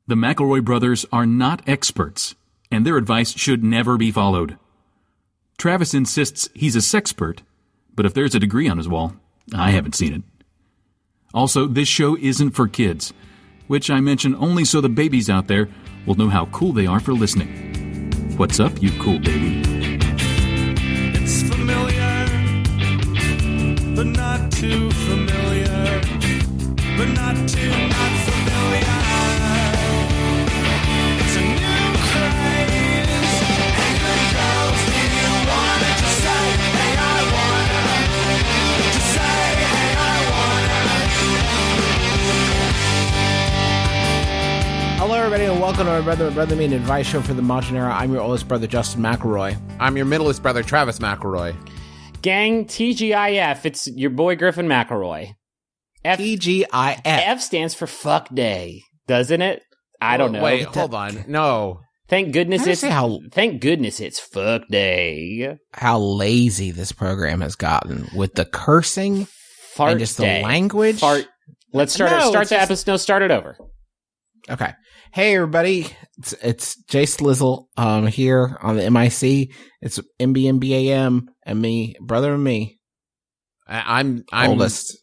The McElroy brothers are not experts, and their advice should never be followed. Travis insists he's a sexpert, but if there's a degree on his wall, I haven't seen it. Also, this show isn't for kids, which I mention only so the babies out there will know how cool they are for listening. What's up, you cool baby? It's familiar, but not too familiar, but not too not familiar. It's a new craze. Angry girls, do you wanna just say, hey, I wanna? Just say, hey, I wanna. Hello, everybody, and welcome to my Brother Me, an advice show for the modern era. I'm your oldest brother, Justin McElroy. I'm your middleest brother, Travis McElroy. Gang, TGIF, it's your boy Griffin McElroy. TGIF. F stands for fuck day, doesn't it? I don't know. Wait, hold on. No. Thank goodness Thank goodness it's fuck day. How lazy this program has gotten with the cursing Fart and just day. the language. Let's start the episode. No, start it over. Okay. Hey, everybody. It's Jay Slizzle here on the MIC. It's MBMBaM and me, brother and me. I'm Oldest.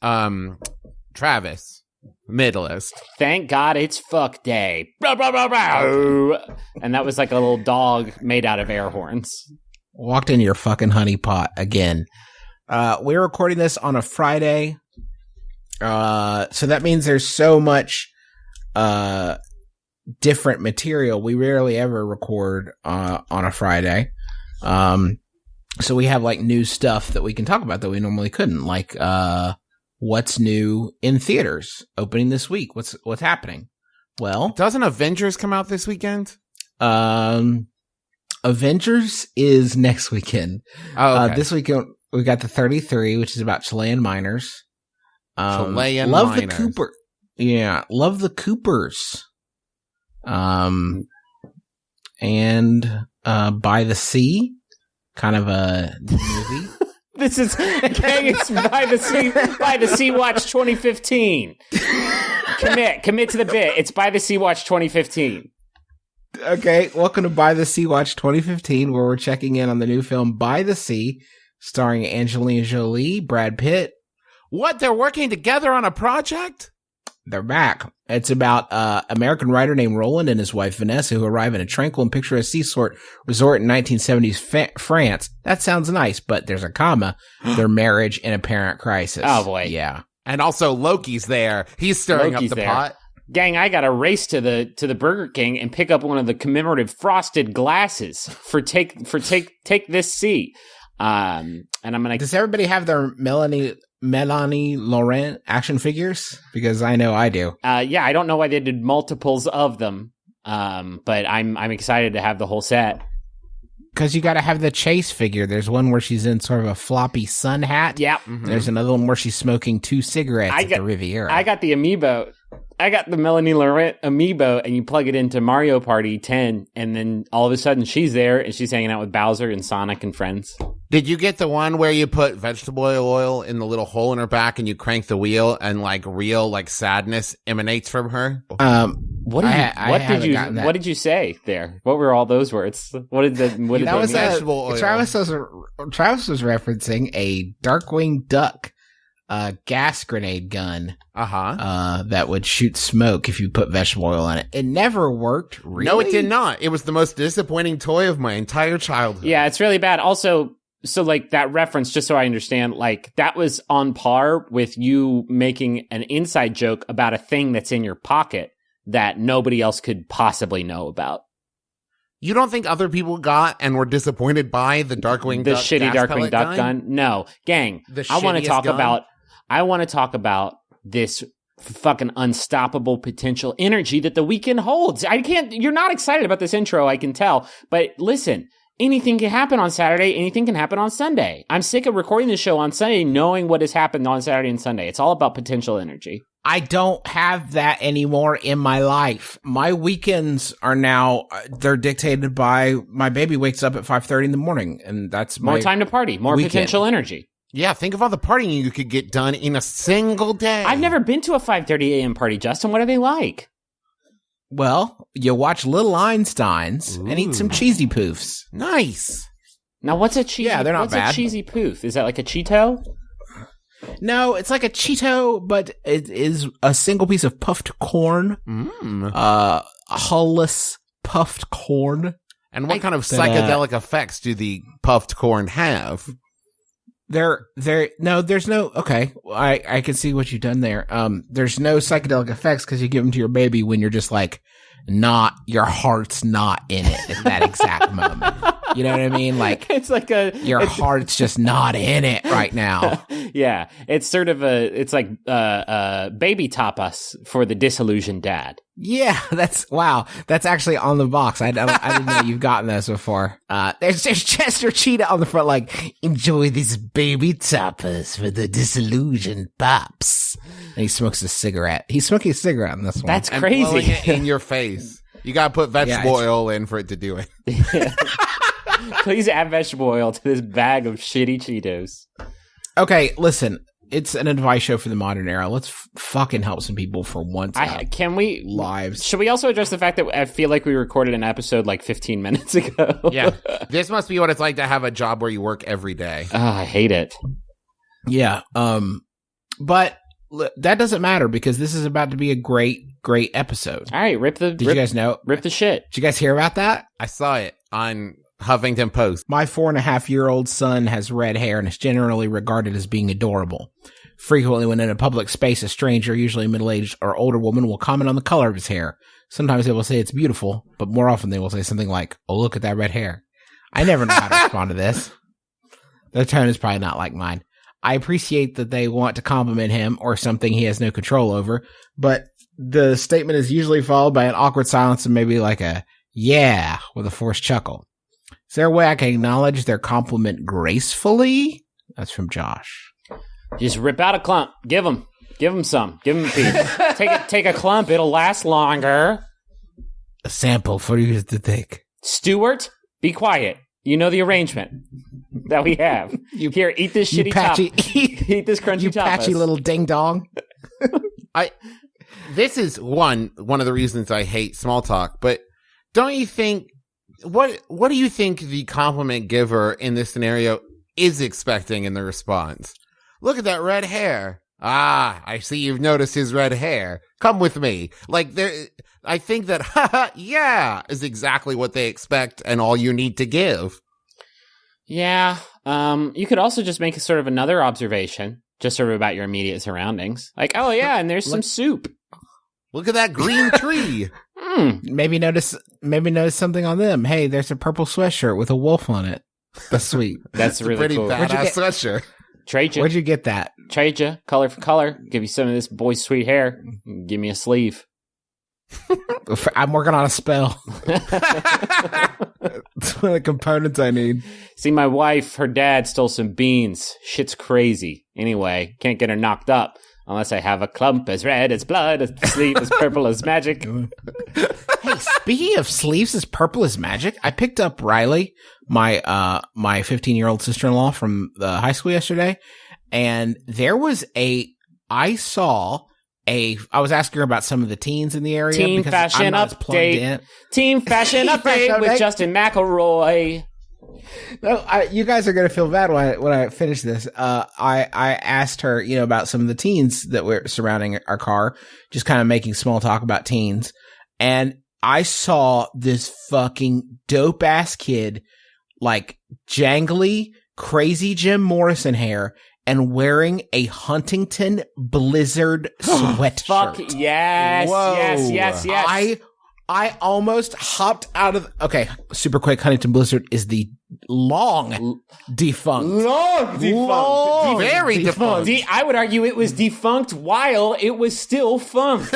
Travis, middleest. Thank God it's fuck day. Blah, blah, blah, blah. And that was like a little dog made out of air horns. Walked into your fucking honey pot again. We're recording this on a Friday. So that means there's so much different material. We rarely ever record on a Friday. So we have like new stuff that we can talk about that we normally couldn't. Like what's new in theaters opening this week? What's happening? Well, Doesn't Avengers come out this weekend? Avengers is next weekend. Oh, okay. This weekend we got the 33, which is about Chilean miners. Chilean love miners. the Cooper. Yeah, love the Coopers. And By the Sea, kind of a movie. This is it's by the Sea Watch 2015. Commit to the bit. It's by the Sea Watch 2015. Okay, welcome to By the Sea Watch 2015, where we're checking in on the new film By the Sea, starring Angelina Jolie, Brad Pitt. What? They're working together on a project? They're back. It's about an American writer named Roland and his wife Vanessa who arrive in a tranquil and picturesque resort in 1970s France. That sounds nice, but there's a comma. Their marriage in apparent crisis. Oh, boy. Yeah. And also Loki's there. He's stirring Loki's up the there. pot. Gang, I gotta race to the Burger King and pick up one of the commemorative frosted glasses for take this seat. And I'm gonna. Does everybody have their Melanie Laurent action figures? Because I know I do. Yeah, I don't know why they did multiples of them. But I'm excited to have the whole set. Because you got to have the Chase figure. There's one where she's in sort of a floppy sun hat. Yep. Mm-hmm. There's another one where she's smoking 2 cigarettes at the Riviera. I got the amiibo. I got the Melanie Laurent amiibo, and you plug it into Mario Party 10, and then all of a sudden she's there, and she's hanging out with Bowser and Sonic and friends. Did you get the one where you put vegetable oil in the little hole in her back and you crank the wheel and like real like sadness emanates from her? What did you say there? What were all those words? What did that was mean? vegetable oil. Travis was referencing a Darkwing Duck gas grenade gun. That would shoot smoke if you put vegetable oil in it. It never worked. Really? No, it did not. It was the most disappointing toy of my entire childhood. Yeah, it's really bad. Also, so like that reference, just so I understand, like that was on par with you making an inside joke about a thing that's in your pocket that nobody else could possibly know about. You don't think other people got and were disappointed by the Darkwing the Duck shitty gas Darkwing Duck gun? No, gang. I want to talk about this fucking unstoppable potential energy that the weekend holds. You're not excited about this intro, I can tell. But listen, anything can happen on Saturday. Anything can happen on Sunday. I'm sick of recording this show on Sunday, knowing what has happened on Saturday and Sunday. It's all about potential energy. I don't have that anymore in my life. My weekends are now, they're dictated by my baby wakes up at 5:30 in the morning, and that's more time to party, more weekend. Potential energy. Yeah, think of all the partying you could get done in a single day. I've never been to a 5:30 a.m. party, Justin. What are they like? Well, you watch Little Einsteins and eat some cheesy poofs. Nice. Now, what's a cheesy? Yeah, they're not what's bad. a cheesy poof? Is that like a Cheeto? No, it's like a Cheeto, but it is a single piece of puffed corn. Hullless puffed corn. And what kind of psychedelic effects do the puffed corn have? There's no, okay, I can see what you've done there. There's no psychedelic effects because you give them to your baby when you're just like, your heart's not in it at that exact moment. You know what I mean? Like, It's like your heart's just not in it right now. Yeah, it's sort of it's like baby tapas for the disillusioned dad. Yeah, that's actually on the box. I didn't know you've gotten those before. There's Chester Cheetah on the front, like, enjoy these baby tapas for the disillusioned pops. And he smokes a cigarette. He's smoking a cigarette on this one. That's And crazy. blowing it in your face. You gotta put vegetable oil in for it to do it. Please add vegetable oil to this bag of shitty Cheetos. Okay, listen. It's an advice show for the modern era. Let's fucking help some people for once. Can we lives? Should we also address the fact that I feel like we recorded an episode like 15 minutes ago? Yeah. This must be what it's like to have a job where you work every day. I hate it. Yeah. But that doesn't matter because this is about to be a great episode. All right, Did you guys know? Rip the shit. Did you guys hear about that? I saw it on Huffington Post. My 4.5-year-old son has red hair and is generally regarded as being adorable. Frequently, when in a public space, a stranger, usually a middle-aged or older woman, will comment on the color of his hair. Sometimes they will say it's beautiful, but more often they will say something like, "Oh, look at that red hair." I never know how to respond to this. Their tone is probably not like mine. I appreciate that they want to compliment him or something he has no control over, but the statement is usually followed by an awkward silence and maybe like a "yeah" with a forced chuckle. Is there a way I can acknowledge their compliment gracefully? That's from Josh. Just rip out a clump. Give them some. Give them a piece. Take a clump. It'll last longer. A sample for you to take. Stuart, be quiet. You know the arrangement that we have. Here, eat this shitty patchy, eat this crunchy you tapas. patchy little ding dong. This is one of the reasons I hate small talk, but don't you think, what do you think the compliment giver in this scenario is expecting in the response? Look at that red hair. Ah, I see you've noticed his red hair. Come with me. Like, I think that, haha, yeah, is exactly what they expect and all you need to give. Yeah. You could also just make a sort of another observation, just sort of about your immediate surroundings. Like, oh yeah, and there's some soup. Look at that green tree. Maybe notice something on them. Hey, there's a purple sweatshirt with a wolf on it. That's sweet. That's really pretty cool. badass sweatshirt. Trade you. Where'd you get that? Trade you. Color for color. Give you some of this boy's sweet hair. Give me a sleeve. I'm working on a spell. It's one of the components I need. See, my wife, her dad stole some beans. Shit's crazy. Anyway, can't get her knocked up unless I have a clump as red as blood, a sleeve as purple as magic. Hey, speaking of sleeves as purple as magic, I picked up Riley, my 15-year-old sister-in-law from the high school yesterday, and there was I was asking her about some of the teens in the area. Teen because fashion I'm not as plugged update. in. Teen fashion update with Justin McElroy. No, you guys are going to feel bad when I finish this. I asked her, about some of the teens that were surrounding our car, just kind of making small talk about teens. And I saw this fucking dope ass kid, like jangly, crazy Jim Morrison hair, and wearing a Huntington Blizzard sweatshirt. Fuck yes, Whoa. yes. I almost hopped out of. Okay, super quick. Huntington Blizzard is the long defunct. Very defunct. I would argue it was defunct while it was still funked.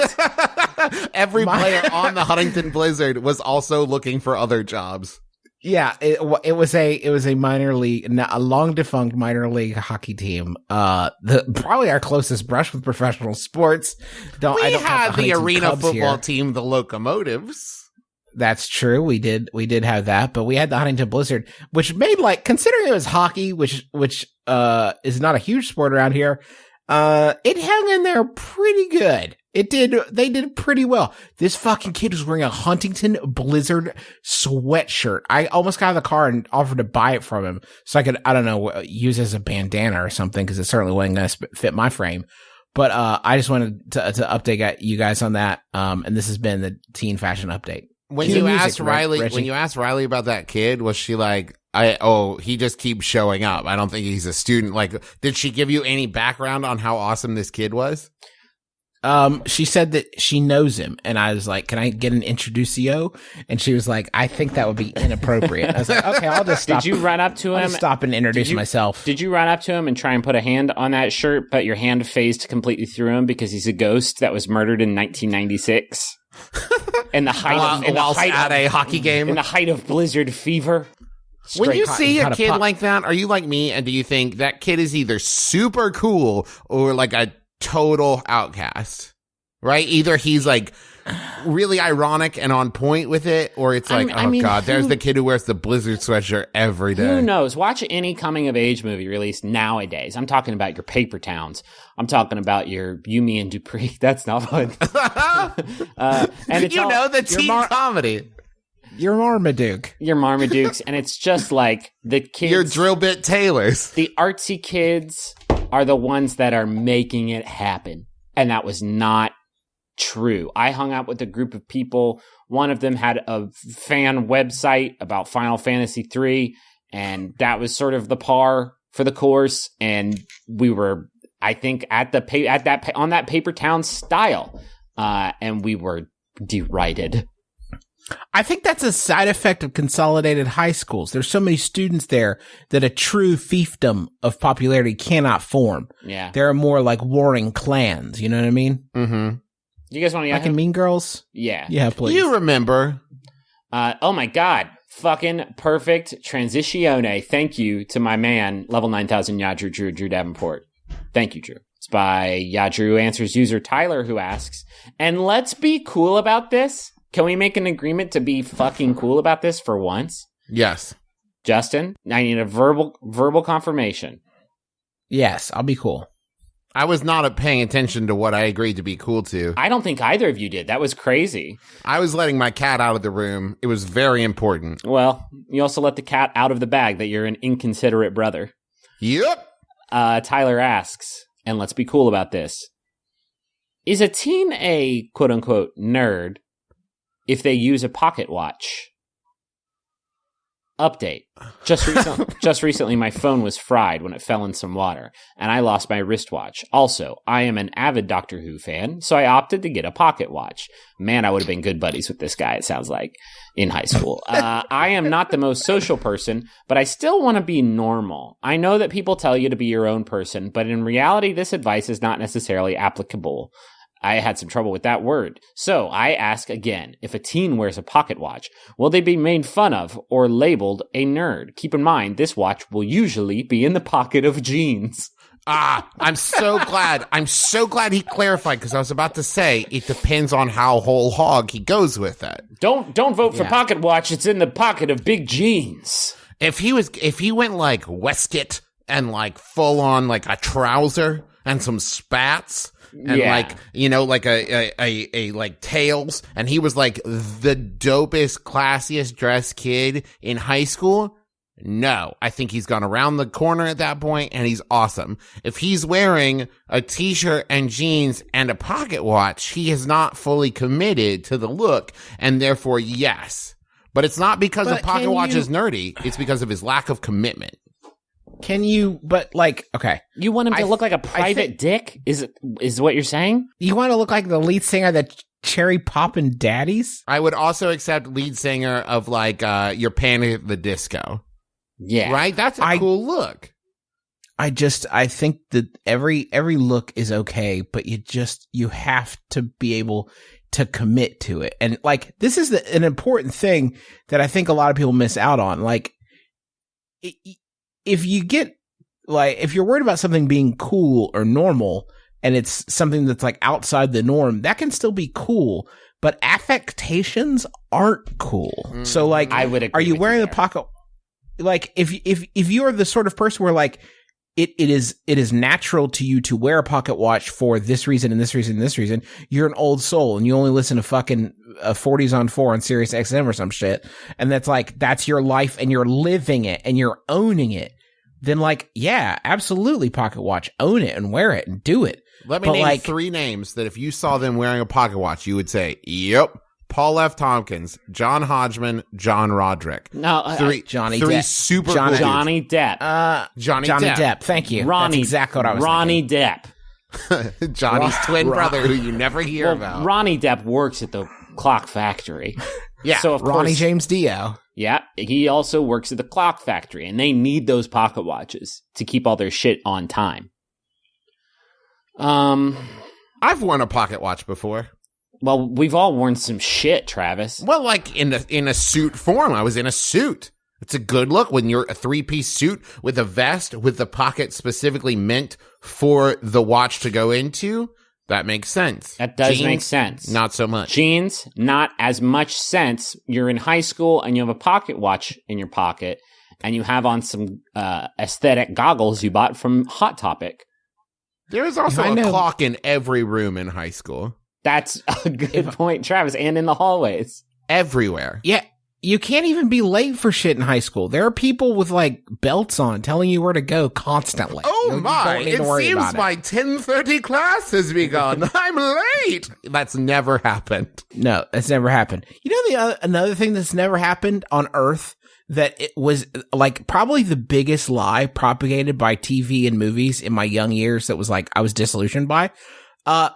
Every player on the Huntington Blizzard was also looking for other jobs. Yeah, it was a minor league, a long defunct minor league hockey team. Probably our closest brush with professional sports. We had the arena Cubs football here. team, the Locomotives. That's true. We did have that, but we had the Huntington Blizzard, which made, like, considering it was hockey, which is not a huge sport around here. It hung in there pretty good. They did pretty well. This fucking kid was wearing a Huntington Blizzard sweatshirt. I almost got out of the car and offered to buy it from him so I could, I don't know, use it as a bandana or something, because it certainly wasn't going to fit my frame. But I just wanted to update you guys on that. And this has been the teen fashion update. When you asked Riley about that kid, was she like, he just keeps showing up, I don't think he's a student? Like, did she give you any background on how awesome this kid was? She said that she knows him, and I was like, can I get an introducio? And she was like, I think that would be inappropriate. I was like, okay, I'll just stop. Did you run up to him? Stop and introduce myself. Did you run up to him and try and put a hand on that shirt, but your hand phased completely through him because he's a ghost that was murdered in 1996? In the height at a hockey game? In the height of Blizzard fever? When you see a kid like that, are you like me, and do you think that kid is either super cool or like a total outcast, right? Either he's like really ironic and on point with it, or it's like, God, there's the kid who wears the Blizzard sweatshirt every day. Who knows? Watch any coming of age movie released nowadays. I'm talking about your Paper Towns. I'm talking about your Yumi and Dupree. That's not fun. And it's the teen comedy. Your Marmaduke. Your Marmadukes. And it's just like the kids. Your Drill Bit Taylors. The artsy kids are the ones that are making it happen. And that was not true. I hung out with a group of people. One of them had a fan website about Final Fantasy III, and that was sort of the par for the course. And we were, I think, on that Paper Town style, and we were derided. I think that's a side effect of consolidated high schools. There's so many students there that a true fiefdom of popularity cannot form. Yeah. There are more like warring clans, you know what I mean? Mm-hmm. You guys want to like in Mean Girls? Yeah. Yeah, please. You remember. Oh my God. Fucking perfect transitione. Thank you to my man, level 9000 Yadru Drew Davenport. Thank you, Drew. It's by Yadru Answers user Tyler, who asks, and let's be cool about this. Can we make an agreement to be fucking cool about this for once? Yes. Justin, I need a verbal confirmation. Yes, I'll be cool. I was not paying attention to what I agreed to be cool to. I don't think either of you did. That was crazy. I was letting my cat out of the room. It was very important. Well, you also let the cat out of the bag that you're an inconsiderate brother. Yep. Tyler asks, and let's be cool about this. Is a teen a quote-unquote nerd if they use a pocket watch? Update. Just recently, my phone was fried when it fell in some water, and I lost my wristwatch. Also, I am an avid Doctor Who fan, so I opted to get a pocket watch. Man, I would have been good buddies with this guy, it sounds like, in high school. I am not the most social person, but I still want to be normal. I know that people tell you to be your own person, but in reality, this advice is not necessarily applicable. I had some trouble with that word. So I ask again, if a teen wears a pocket watch, will they be made fun of or labeled a nerd? Keep in mind, this watch will usually be in the pocket of jeans. I'm so glad. I'm so glad he clarified, because I was about to say it depends on how whole hog he goes with it. Don't vote for pocket watch. It's in the pocket of big jeans. If he went like Westcott and like full on like a trouser and some spats, and like, you know, like a like tails, and he was like the dopest, classiest dressed kid in high school, no, I think he's gone around the corner at that point, and he's awesome. If he's wearing a t-shirt and jeans and a pocket watch, he is not fully committed to the look, and therefore, yes. But it's not because the pocket watch is nerdy, it's because of his lack of commitment. Can you, but like, okay. You want him to look like a private dick? Is what you're saying? You want to look like the lead singer of the Cherry Poppin' Daddies? I would also accept lead singer of like, your Panic at the Disco. Yeah. Right? That's a cool look. I think that every look is okay, but you have to be able to commit to it. And like, this is an important thing that I think a lot of people miss out on. Like, if you're worried about something being cool or normal, and it's something that's like outside the norm, that can still be cool, but affectations aren't cool. So like, I would agree. Are you wearing the pocket? Like, if you're the sort of person where like it is natural to you to wear a pocket watch for this reason and this reason and this reason. You're an old soul and you only listen to fucking 40s on 4 on Sirius XM or some shit. And that's your life and you're living it and you're owning it. Then like, yeah, absolutely pocket watch. Own it and wear it and do it. Let me name 3 names that if you saw them wearing a pocket watch, you would say, yep. Paul F. Tompkins, John Hodgman, John Roderick. No, Johnny three Depp. super Johnny Depp. Johnny Depp. Depp. Thank you. Ronnie, That's exactly what I was Ronnie thinking. Depp. Johnny's twin brother, who you never hear about. Ronnie Depp works at the clock factory. Yeah, so of Ronnie course, James Dio. Yeah, he also works at the clock factory, and they need those pocket watches to keep all their shit on time. I've worn a pocket watch before. Well, we've all worn some shit, Travis. Well, like in a suit form. I was in a suit. It's a good look when you're a 3-piece suit with a vest with the pocket specifically meant for the watch to go into. That makes sense. That does Jeans, make sense. Not so much. Jeans, not as much sense. You're in high school and you have a pocket watch in your pocket and you have on some aesthetic goggles you bought from Hot Topic. There is also a clock in every room in high school. That's a good point, Travis, and in the hallways. Everywhere. Yeah, you can't even be late for shit in high school. There are people with, like, belts on telling you where to go constantly. Oh, my. It seems my 10:30 class has begun. I'm late. That's never happened. No, that's never happened. You know another thing that's never happened on Earth that it was, like, probably the biggest lie propagated by TV and movies in my young years that was, like, I was disillusioned by?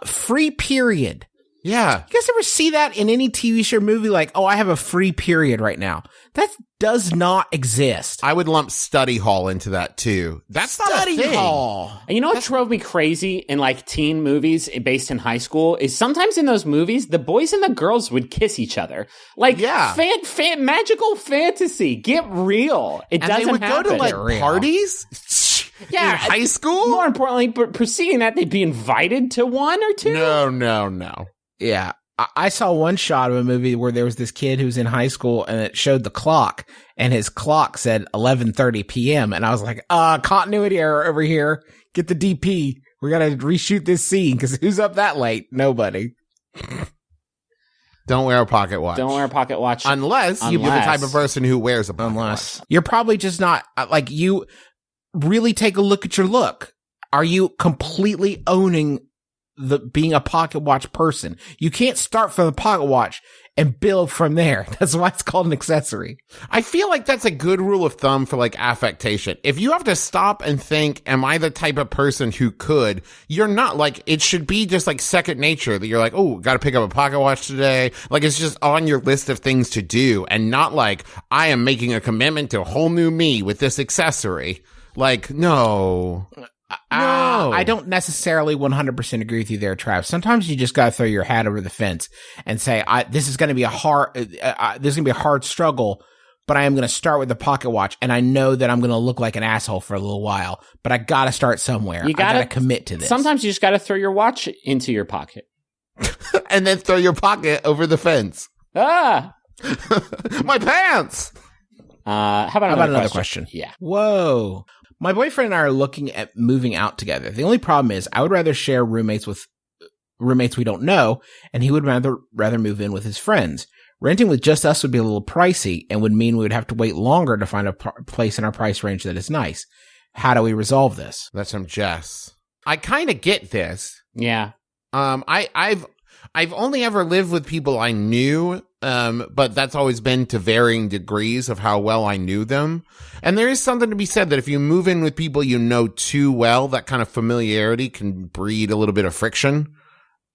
Free period. Yeah. You guys ever see that in any TV show or movie? Like, oh, I have a free period right now. That does not exist. I would lump study hall into that too. That's not a thing. Hall. And you know what drove me crazy in like teen movies based in high school is sometimes in those movies, the boys and the girls would kiss each other. Like, yeah. Magical fantasy. Get real. It and doesn't they would happen. go to like parties? Yeah. In high school? More importantly, but preceding that, they'd be invited to one or two. No. Yeah. I saw one shot of a movie where there was this kid who was in high school and it showed the clock and his clock said 11:30 p.m. And I was like, continuity error over here. Get the DP. We got to reshoot this scene because who's up that late? Nobody. Don't wear a pocket watch. Don't wear a pocket watch. Unless you're the type of person who wears a pocket watch. You're probably just not, like, you really take a look at your look. Are you completely owning being a pocket watch person? You can't start from the pocket watch and build from there. That's why it's called an accessory. I feel like that's a good rule of thumb for like affectation. If you have to stop and think, am I the type of person who could? You're not. Like, it should be just like second nature that you're like, oh, got to pick up a pocket watch today. Like, it's just on your list of things to do and not like, I am making a commitment to a whole new me with this accessory. Like, no. No. I don't necessarily 100% agree with you there, Trav. Sometimes you just got to throw your hat over the fence and say, this is going to be a hard struggle, but I am going to start with the pocket watch, and I know that I'm going to look like an asshole for a little while, but I got to start somewhere. I got to commit to this. Sometimes you just got to throw your watch into your pocket. And then throw your pocket over the fence. My pants! How about another question? Yeah. Whoa. My boyfriend and I are looking at moving out together. The only problem is I would rather share roommates with roommates we don't know, and he would rather move in with his friends. Renting with just us would be a little pricey and would mean we would have to wait longer to find a place in our price range that is nice. How do we resolve this? That's from Jess. I kind of get this. Yeah. I've only ever lived with people I knew, but that's always been to varying degrees of how well I knew them. And there is something to be said that if you move in with people you know too well, that kind of familiarity can breed a little bit of friction.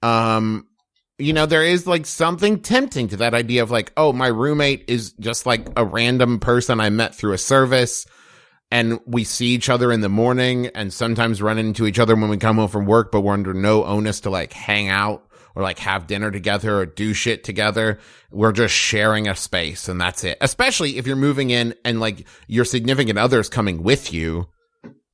There is like something tempting to that idea of like, oh, my roommate is just like a random person I met through a service. And we see each other in the morning and sometimes run into each other when we come home from work, but we're under no onus to like hang out or like have dinner together or do shit together. We're just sharing a space and that's it. Especially if you're moving in and like your significant other's coming with you.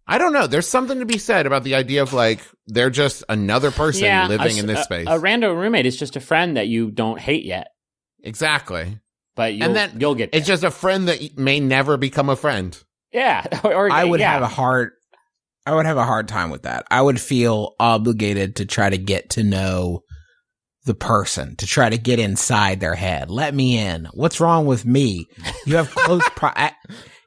I don't know. There's something to be said about the idea of like, they're just another person living in this space. A random roommate is just a friend that you don't hate yet. Exactly. But you'll get there. It's just a friend that may never become a friend. Yeah. I would have a hard I would have a hard time with that. I would feel obligated to try to get to know the person, to try to get inside their head. Let me in. What's wrong with me? You have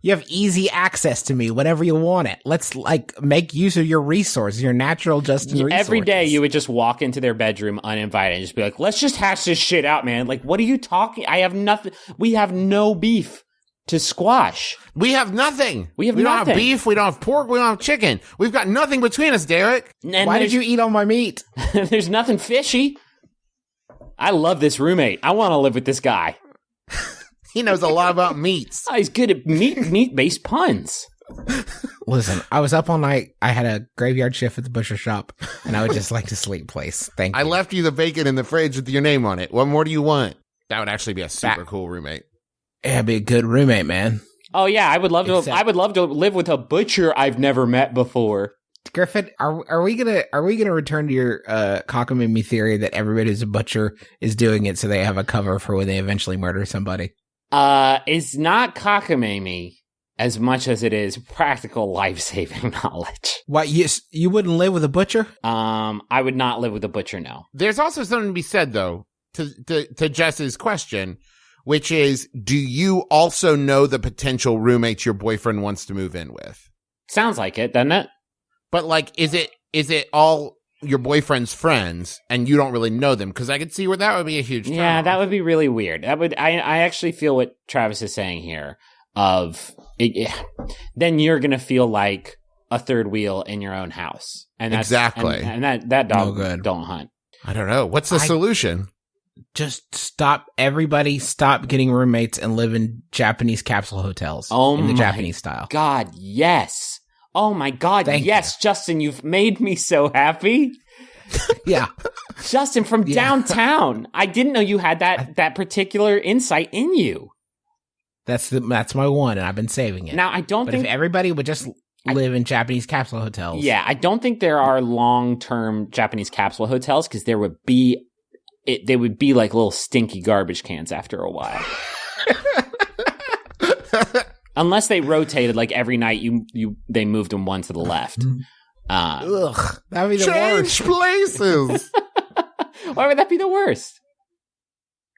you have easy access to me whenever you want it. Let's make use of your resources, your natural Justin resources. Every day you would just walk into their bedroom uninvited and just be like, let's just hash this shit out, man. Like, what are you talking? I have nothing. We have no beef to squash. We have nothing. We don't have beef. We don't have pork. We don't have chicken. We've got nothing between us, Derek. And why did you eat all my meat? There's nothing fishy. I love this roommate. I want to live with this guy. He knows a lot about meats. Oh, he's good at meat-based puns. Listen, I was up all night. I had a graveyard shift at the butcher shop, and I would just like to sleep, please. Thank you. I left you the bacon in the fridge with your name on it. What more do you want? That would actually be a super cool roommate. Yeah, it'd be a good roommate, man. Oh yeah, I would love to. I would love to live with a butcher I've never met before. Griffin, are we gonna return to your cockamamie theory that everybody who's a butcher is doing it so they have a cover for when they eventually murder somebody? It's not cockamamie as much as it is practical life-saving knowledge. What, you wouldn't live with a butcher? I would not live with a butcher, no. There's also something to be said, though, to Jess's question, which is, do you also know the potential roommates your boyfriend wants to move in with? Sounds like it, doesn't it? But, like, is it all your boyfriend's friends and you don't really know them? Because I could see where that would be a huge turn off. That would be really weird. I actually feel what Travis is saying here of then you're going to feel like a third wheel in your own house. And that's, exactly. And that dog don't hunt. I don't know. What's the solution? Just stop getting roommates and live in Japanese capsule hotels in the Japanese style. God, yes. Oh my God, Thank yes, you. Justin, you've made me so happy. Yeah. Justin from downtown. I didn't know you had that particular insight in you. That's my one, and I've been saving it. Now, I don't think if everybody would just live in Japanese capsule hotels. Yeah, I don't think there are long-term Japanese capsule hotels because they would be like little stinky garbage cans after a while. Unless they rotated, like every night they moved them one to the left. Ugh, that'd be the worst. Change places. Why would that be the worst?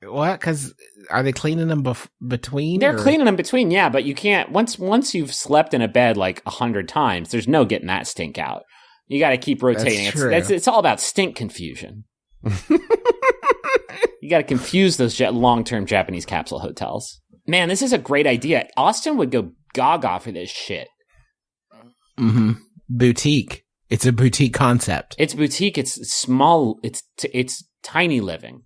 What? Because are they cleaning them between? They're cleaning them between, yeah, but you can't. Once you've slept in a bed like 100 times, there's no getting that stink out. You got to keep rotating. It's all about stink confusion. You got to confuse those long-term Japanese capsule hotels. Man, this is a great idea. Austin would go gaga for this shit. Mm-hmm. Boutique. It's a boutique concept. It's boutique. It's small. It's tiny living.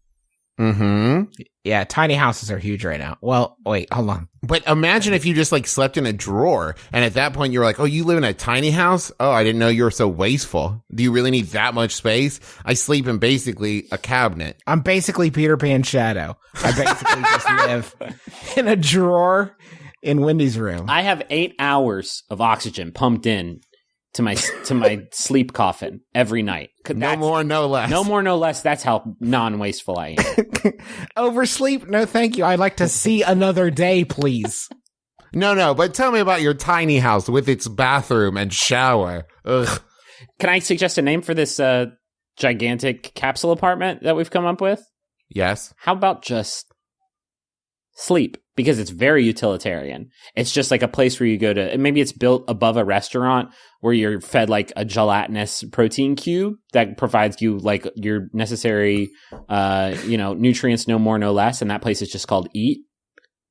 Mm-hmm. Yeah, tiny houses are huge right now. Well, wait, hold on. But imagine if you just like slept in a drawer, and at that point you're like, oh, you live in a tiny house? Oh, I didn't know you were so wasteful. Do you really need that much space? I sleep in basically a cabinet. I'm basically Peter Pan's shadow. I basically just live in a drawer in Wendy's room. I have 8 hours of oxygen pumped in to my sleep coffin every night. No more, no less. No more, no less. That's how non-wasteful I am. Oversleep? No, thank you. I'd like to see another day, please. No, but tell me about your tiny house with its bathroom and shower. Ugh. Can I suggest a name for this gigantic capsule apartment that we've come up with? Yes. How about just sleep? Because it's very utilitarian. It's just like a place where you go to, and maybe it's built above a restaurant where you're fed like a gelatinous protein cube that provides you like your necessary, nutrients, no more, no less. And that place is just called Eat.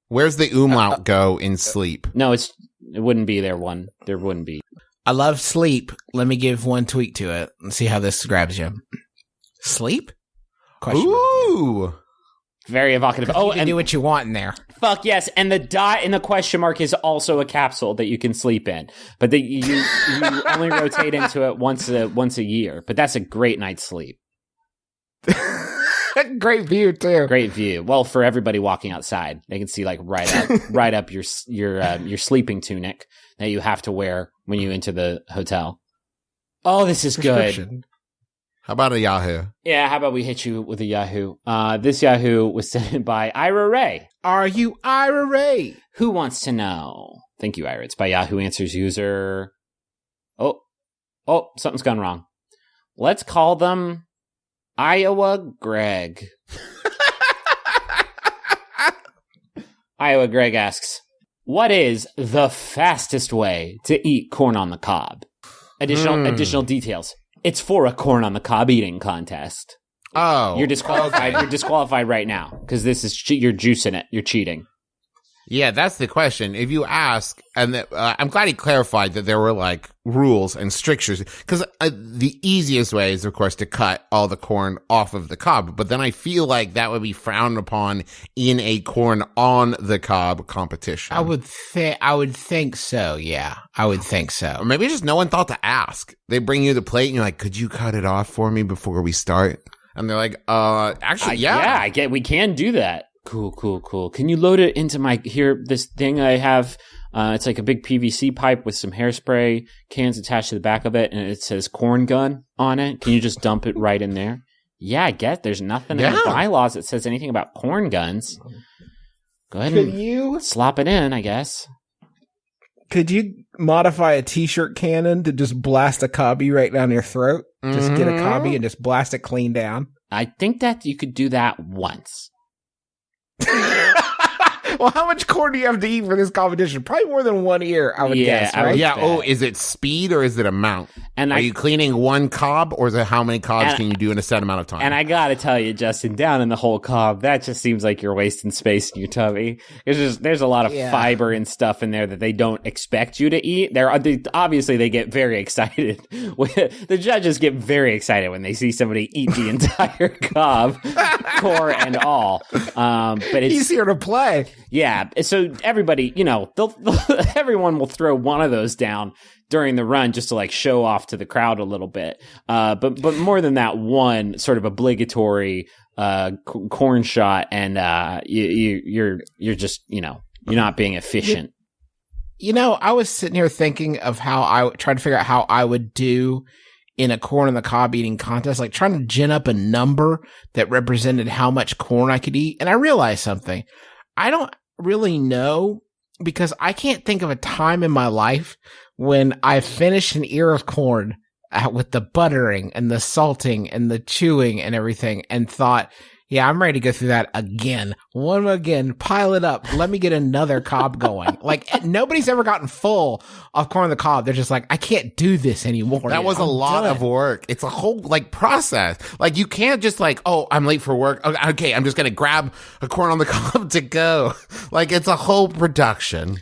Where's the umlaut go in sleep? No, it wouldn't be there. There wouldn't be. I love sleep. Let me give one tweak to it and see how this grabs you. Sleep? Question Ooh. Mark. Very evocative. You can do what you want in there. Fuck yes, and the dot in the question mark is also a capsule that you can sleep in, but you only rotate into it once a year. But that's a great night's sleep. Great view too. Great view. Well, for everybody walking outside, they can see like right up your sleeping tunic that you have to wear when you enter the hotel. Oh, this is good. How about a Yahoo? Yeah, how about we hit you with a Yahoo? This Yahoo was sent by Ira Ray. Are you Ira Ray? Who wants to know? Thank you, Ira. It's by Yahoo Answers user. Oh, Oh, something's gone wrong. Let's call them Iowa Greg. Iowa Greg asks, what is the fastest way to eat corn on the cob? Additional details. It's for a corn on the cob eating contest. Oh. You're disqualified. You're disqualified right now because this is you're juicing it. You're cheating. Yeah, that's the question. If you ask, and I'm glad he clarified that there were like rules and strictures, because the easiest way is, of course, to cut all the corn off of the cob. But then I feel like that would be frowned upon in a corn on the cob competition. I would think so. Yeah, I would think so. Or maybe just no one thought to ask. They bring you the plate and you're like, could you cut it off for me before we start? And they're like, actually, yeah. Yeah, I get. We can do that. Cool. Can you load it into this thing I have? It's like a big PVC pipe with some hairspray cans attached to the back of it, and it says corn gun on it. Can you just dump it right in there? Yeah, I guess there's nothing in the bylaws that says anything about corn guns. Go ahead and slop it in, I guess. Could you modify a t-shirt cannon to just blast a cobby right down your throat? Just get a cobby and just blast it clean down? I think that you could do that once. Well, how much corn do you have to eat for this competition? Probably more than 1 ear, I would guess, right? Yeah. Oh, is it speed or is it amount? And are you cleaning one cob, or is it how many cobs can you do in a set amount of time? And I gotta tell you, Justin, down in the whole cob, that just seems like you're wasting space in your tummy. There's a lot of fiber and stuff in there that they don't expect you to eat. Obviously, they get very excited. The judges get very excited when they see somebody eat the entire cob, core and all. But it's easier to play. Yeah, so everybody, everyone will throw one of those down during the run just to like show off to the crowd a little bit. But more than that, one sort of obligatory corn shot, and you're just you're not being efficient. I was sitting here thinking of how I tried to figure out how I would do in a corn on the cob eating contest, like trying to gin up a number that represented how much corn I could eat, and I realized something. I don't really know, because I can't think of a time in my life when I finished an ear of corn with the buttering and the salting and the chewing and everything and thought, yeah, I'm ready to go through that again. One again, pile it up. Let me get another cob going. Like, nobody's ever gotten full of corn on the cob. They're just like, I can't do this anymore. That was a lot of work. It's a whole, process. Like, you can't just oh, I'm late for work. Okay, I'm just going to grab a corn on the cob to go. Like, it's a whole production.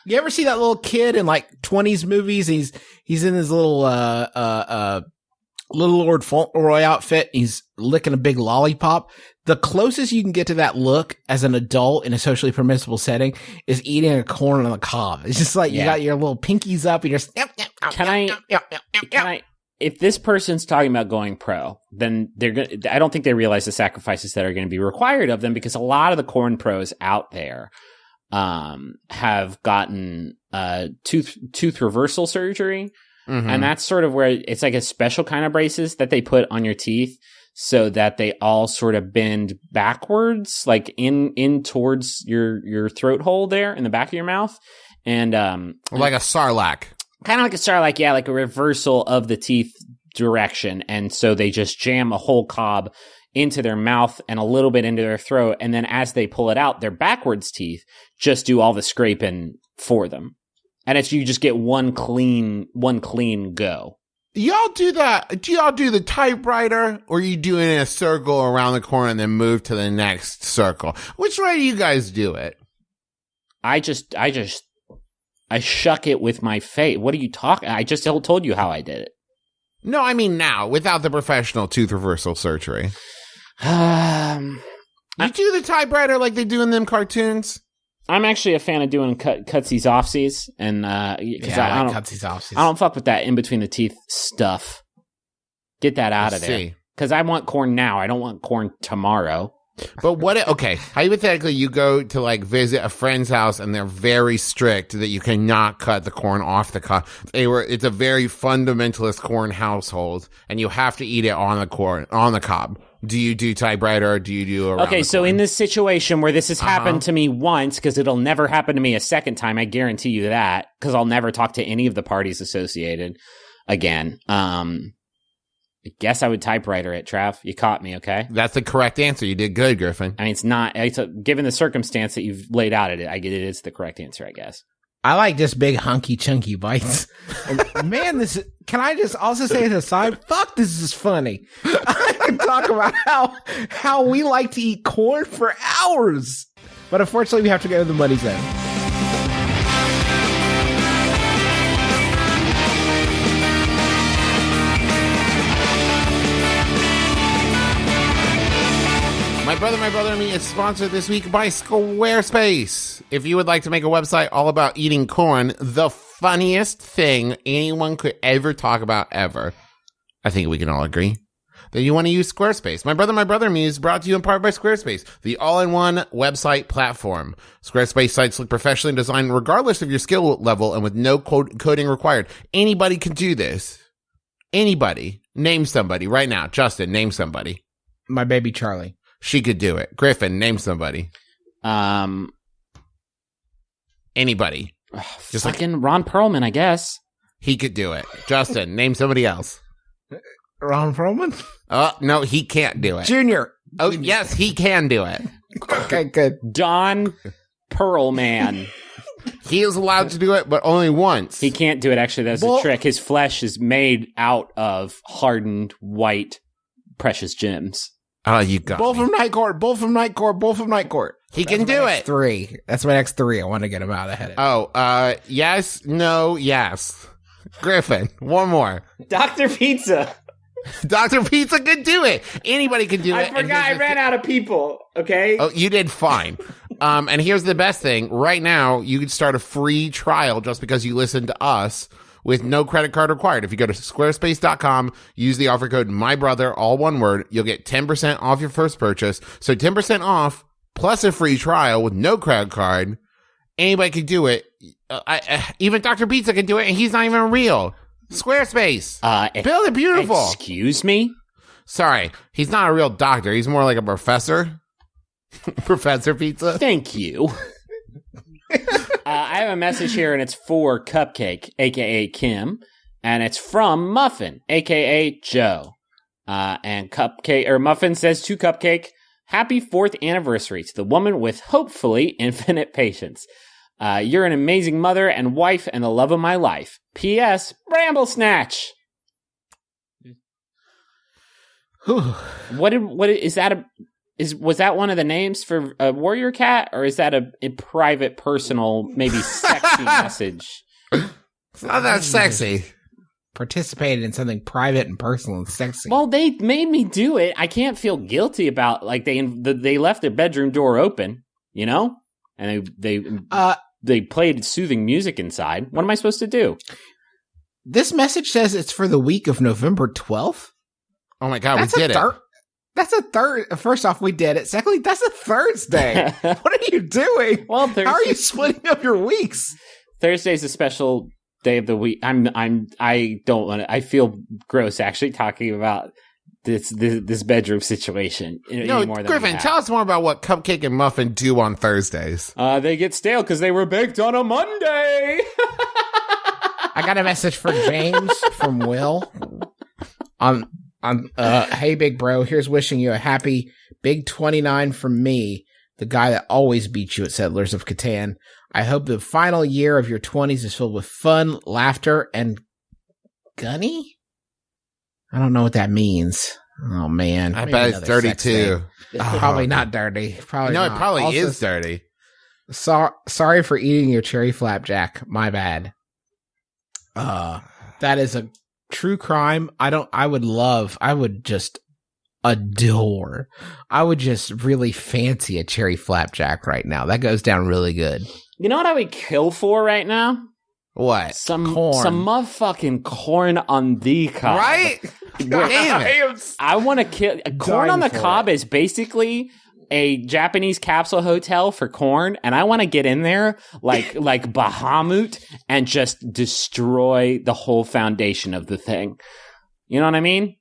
You ever see that little kid in, 20s movies? He's in his little, Little Lord Fauntleroy outfit. He's licking a big lollipop. The closest you can get to that look as an adult in a socially permissible setting is eating a corn on the cob. It's just like you got your little pinkies up and you're just, Can I, if this person's talking about going pro, then I don't think they realize the sacrifices that are going to be required of them, because a lot of the corn pros out there have gotten tooth reversal surgery. Mm-hmm. And that's sort of where it's like a special kind of braces that they put on your teeth so that they all sort of bend backwards, like in towards your throat hole there in the back of your mouth. And like a Sarlacc. Kind of like a Sarlacc, yeah, like a reversal of the teeth direction. And so they just jam a whole cob into their mouth and a little bit into their throat. And then as they pull it out, their backwards teeth just do all the scraping for them. And you just get one clean go. Y'all do that? Do y'all do the typewriter, or are you doing a circle around the corner and then move to the next circle? Which way do you guys do it? I shuck it with my face. What are you talking? I just told you how I did it. No, I mean now, without the professional tooth reversal surgery. You do the typewriter like they do in them cartoons? I'm actually a fan of doing cutsies offsies, and because I don't cutsies offsies. I don't fuck with that in between the teeth stuff. Get that out of there. Because I want corn now. I don't want corn tomorrow. But hypothetically, you go to visit a friend's house and they're very strict that you cannot cut the corn off the cob. It's a very fundamentalist corn household, and you have to eat it on the cob. Do you do typewriter, or do you do around Okay, so in this situation where this has happened to me once, because it'll never happen to me a second time, I guarantee you that, because I'll never talk to any of the parties associated. again. I guess I would typewriter it, Trav. You caught me, okay? That's the correct answer. You did good, Griffin. I mean, it's not, given the circumstance that you've laid out it, I get it is the correct answer, I guess. I like just big hunky chunky bites. And man, can I just also say as a side, fuck, this is funny. I can talk about how we like to eat corn for hours. But unfortunately, we have to go to the money zone. My Brother and Me is sponsored this week by Squarespace. If you would like to make a website all about eating corn, the funniest thing anyone could ever talk about ever, I think we can all agree, that you want to use Squarespace. My Brother and Me is brought to you in part by Squarespace, the all-in-one website platform. Squarespace sites look professionally designed regardless of your skill level and with no coding required. Anybody can do this. Anybody. Name somebody right now. Justin, name somebody. My baby Charlie. She could do it. Griffin, name somebody. Anybody. Just fucking Ron Perlman, I guess. He could do it. Justin, name somebody else. Ron Perlman? No, he can't do it. Junior. Oh, yes, he can do it. Okay, good. Don Perlman. He is allowed to do it, but only once. He can't do it, actually. That's a trick. His flesh is made out of hardened, white, precious gems. Oh, you got Bull me. from Night Court. Bull from Night Court. Bull from Night Court. He can do it. 3. That's my next 3. I want to get him out ahead of. Oh, yes, no, yes. Griffin, one more. Dr. Pizza. Dr. Pizza could do it. Anybody can do it. I forgot I ran out of people, okay? Oh, you did fine. And here's the best thing. Right now, you can start a free trial just because you listened to us with no credit card required. If you go to squarespace.com, use the offer code MyBrother, all one word, you'll get 10% off your first purchase. So 10% off plus a free trial with no credit card. Anybody can do it. Even Dr. Pizza can do it, and he's not even real. Squarespace. Build it beautiful. Excuse me? Sorry, he's not a real doctor. He's more like a professor. Professor Pizza. Thank you. I have a message here, and it's for Cupcake, a.k.a. Kim, and it's from Muffin, a.k.a. Joe. And Muffin says to Cupcake, happy 4th anniversary to the woman with hopefully infinite patience. You're an amazing mother and wife and the love of my life. P.S. Bramble Snatch. Was that one of the names for a warrior cat, or is that a private, personal, maybe sexy message? It's not that sexy. Participated in something private and personal and sexy. Well, they made me do it. I can't feel guilty about, like, they left their bedroom door open, you know, and they played soothing music inside. What am I supposed to do? This message says it's for the week of November 12th. Oh my God, we did it. That's a third. First off, we did it. Secondly, that's a Thursday. What are you doing? Well, how are you splitting up your weeks? Thursday's a special day of the week. I don't want to. I feel gross actually talking about this bedroom situation. No, Griffin, tell us more about what Cupcake and Muffin do on Thursdays. They get stale because they were baked on a Monday. I got a message for James from Will. Hey, big bro, here's wishing you a happy big 29 from me, the guy that always beats you at Settlers of Catan. I hope the final year of your 20s is filled with fun, laughter, and gunny? I don't know what that means. Oh, man. I bet it's dirty, too. Probably not dirty. Probably no, not. It probably also, is dirty. Sorry for eating your cherry flapjack. My bad. That is a true crime. I would just adore. I would just really fancy a cherry flapjack right now. That goes down really good. You know what I would kill for right now? What? Some corn. Some motherfucking corn on the cob. Right? Damn it. I want to kill. Corn on the cob is basically a Japanese capsule hotel for corn, and I want to get in there like Bahamut and just destroy the whole foundation of the thing. You know what I mean?